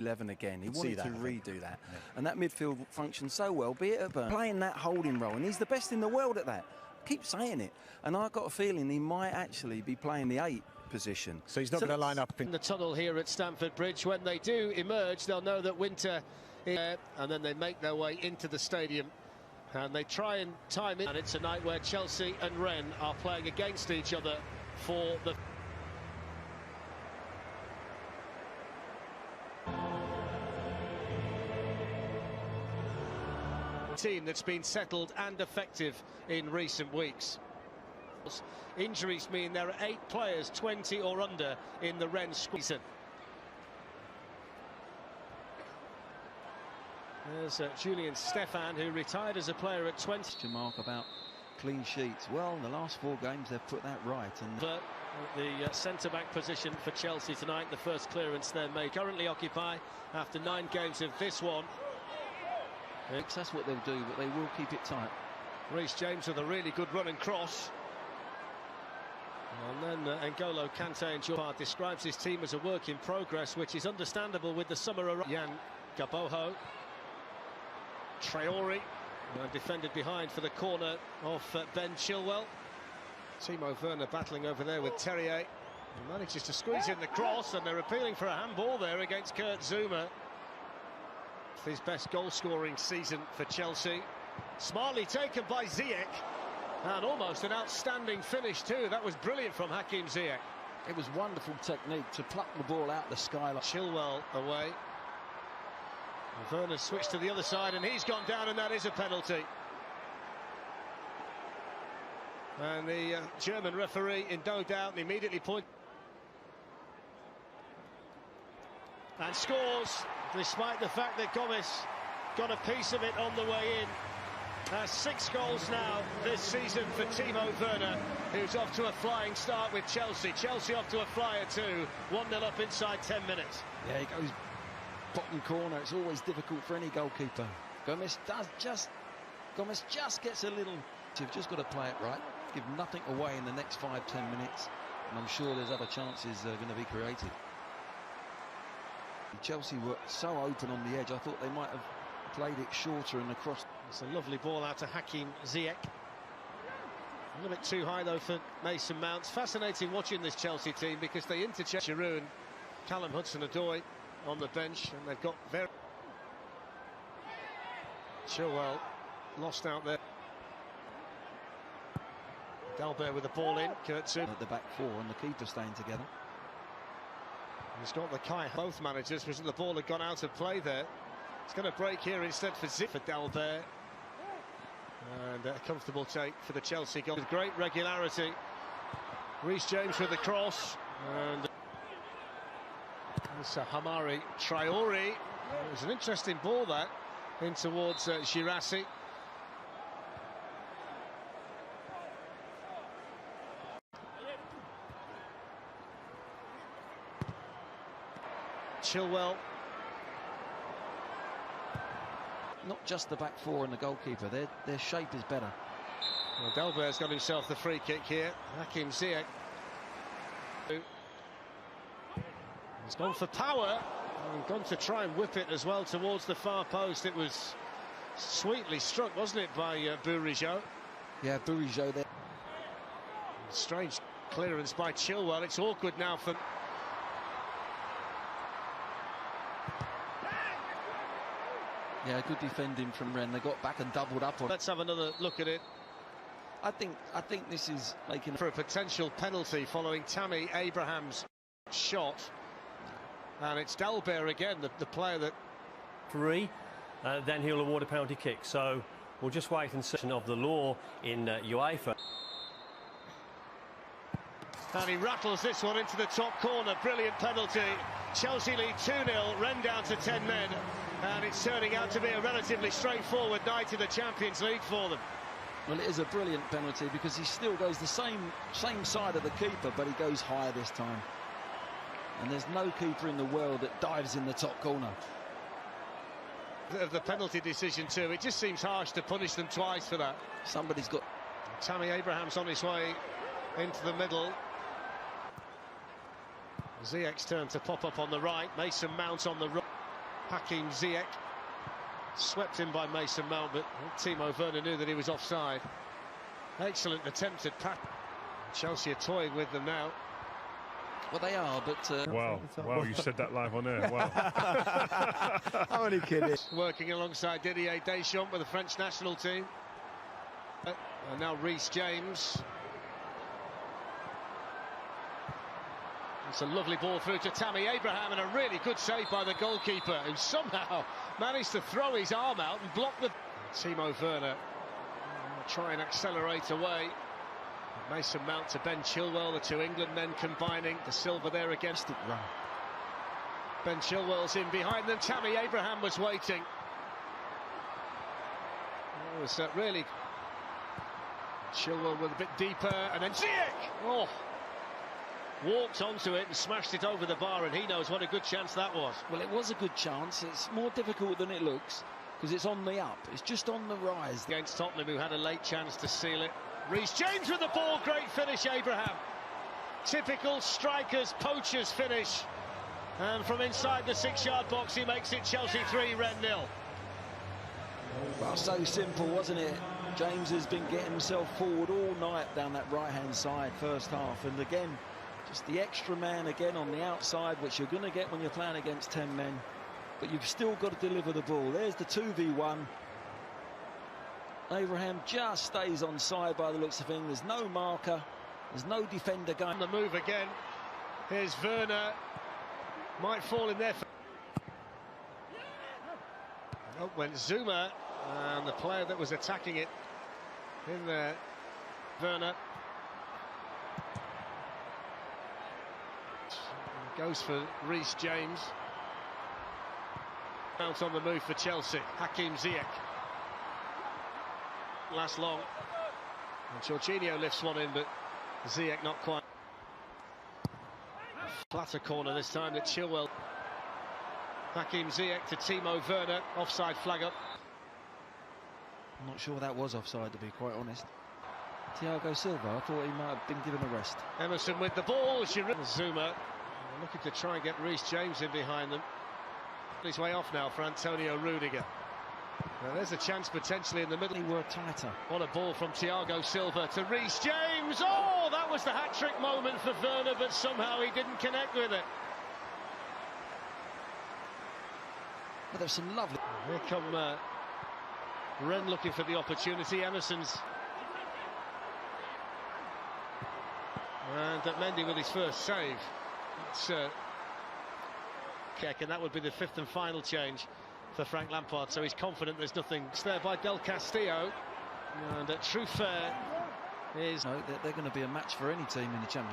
11 again. He wanted to redo that. Yeah. And that midfield functioned so well, be it at Burnley, playing that holding role. And he's the best in the world at that. Keep saying it. And I've got a feeling he might actually be playing the 8 position. So he's not going to line up in the tunnel here at Stamford Bridge. When they do emerge, they'll know that winter is there, and then they make their way into the stadium. And they try and time it. And it's a night where Chelsea and Rennes are playing against each other for the... team that's been settled and effective in recent weeks. Injuries mean there are 8 players 20 or under in the Rennes season. There's Julian Stefan, who retired as a player at 20. To mark about clean sheets. Well, in the last 4 games they've put that right. And the centre-back position for Chelsea tonight, the first clearance they're made. Currently occupy after 9 games of this one. That's what they'll do, but they will keep it tight. Reece James with a really good run and cross. And then N'Golo Kante and Jordan describes his team as a work in progress, which is understandable with the summer around. Yan Gaboho. Traore defended behind for the corner of Ben Chilwell. Timo Werner battling over there with Terrier. He manages to squeeze in the cross, and they're appealing for a handball there against Kurt Zouma. His best goal-scoring season for Chelsea. Smartly taken by Ziyech, and almost an outstanding finish too. That was brilliant from Hakim Ziyech. It was wonderful technique to pluck the ball out the sky. Chilwell away. And Werner switched to the other side, and he's gone down, and that is a penalty. And the German referee in no doubt, and immediately points and scores, despite the fact that Gomez got a piece of it on the way in. 6 goals now this season for Timo Werner, who's off to a flying start with Chelsea. Chelsea off to a flyer too, 1-0 up inside 10 minutes. Yeah, he goes bottom corner. It's always difficult for any goalkeeper. Gomez just gets a little... You've just got to play it right, give nothing away in the next 5-10 minutes, and I'm sure there's other chances going to be created. Chelsea were so open on the edge, I thought they might have played it shorter and across. It's a lovely ball out to Hakim Ziyech. A little bit too high though for Mason Mount. It's fascinating watching this Chelsea team because they interchange Giroud and Callum Hudson-Odoi on the bench, and they've got very... Chilwell lost out there. Dalbert with the ball in. Kurt Zouma at the back 4 and the keeper staying together. He's got the Kai. Both managers, was the ball had gone out of play there. It's going to break here instead for Dalbert. And a comfortable take for the Chelsea goal with great regularity. Reece James with the cross, and it's Hamari Traore. It was an interesting ball that in towards Girassi. Chilwell. Not just the back 4 and the goalkeeper, their shape is better. Well, Dalbert's got himself the free kick here. Hakim Ziyech. He's gone for power and gone to try and whip it as well towards the far post. It was sweetly struck, wasn't it, by Bourigeaud? Yeah, Bourigeaud there. Strange clearance by Chilwell. It's awkward now for... Yeah, good defending from Rennes. They got back and doubled up on. Let's have another look at it. I think this is making for a potential penalty following Tammy Abraham's shot, and it's Dalbert again, the player that... then he'll award a penalty kick. So we'll just wait and see of the law in UEFA. And he rattles this one into the top corner. Brilliant penalty. Chelsea lead 2-0, Rennes down to 10 men, and it's turning out to be a relatively straightforward night in the Champions League for them. Well, it is a brilliant penalty because he still goes the same side of the keeper, but he goes higher this time. And there's no keeper in the world that dives in the top corner. Of the penalty decision too, it just seems harsh to punish them twice for that. Somebody's got... Tammy Abraham's on his way into the middle. Ziyech's turn to pop up on the right. Mason Mount on the right. Hakim Ziyech. Swept in by Mason Mount, but Timo Werner knew that he was offside. Excellent attempted pass. Chelsea are toying with them now. Well, they are, but... Wow, you said that live on air, wow. I'm only kidding. Working alongside Didier Deschamps with the French national team. And now Reece James. It's a lovely ball through to Tammy Abraham, and a really good save by the goalkeeper, who somehow managed to throw his arm out and block the... Timo Werner try and accelerate away. Mason Mount to Ben Chilwell, the two England men combining. De Silva there against it. Run. Ben Chilwell's in behind them. Tammy Abraham was waiting. It was really... Chilwell with a bit deeper, and then Ziyech! Oh! Walked onto it and smashed it over the bar, and he knows what a good chance that was. Well, it was a good chance. It's more difficult than it looks, because it's on the up. It's just on the rise. Against Tottenham, who had a late chance to seal it. Reece James with the ball, great finish, Abraham. Typical strikers, poachers finish. And from inside the 6-yard box, he makes it Chelsea 3, Rennes 0. Well, so simple, wasn't it? James has been getting himself forward all night down that right-hand side, first half. And again, just the extra man again on the outside, which you're going to get when you're playing against 10 men. But you've still got to deliver the ball. There's the 2v1. Abraham just stays on side by the looks of things. There's no marker. There's no defender going. The move again. Here's Werner. Might fall in there. Up went Zuma, and the player that was attacking it in there, Werner. Goes for Reece James. Out on the move for Chelsea. Hakim Ziyech. Last long. And Jorginho lifts one in, but Ziyech not quite. Flatter corner this time that Chilwell. Hakim Ziyech to Timo Werner. Offside flag up. I'm not sure that was offside, to be quite honest. Thiago Silva, I thought he might have been given a rest. Emerson with the ball. Zuma looking to try and get Reece James in behind them. His way off now for Antonio Rudiger. Now there's a chance potentially in the middle. They were tighter. What a ball from Thiago Silva to Reece James. Oh, that was the hat-trick moment for Werner, but somehow he didn't connect with it. But there's some lovely... Here come Rennes looking for the opportunity. Emerson's... And Mendy with his first save. It's and that would be the 5th and final change for Frank Lampard, so he's confident there's nothing. It's there by Del Castillo, and Truffert is... No, they're going to be a match for any team in the Champions League.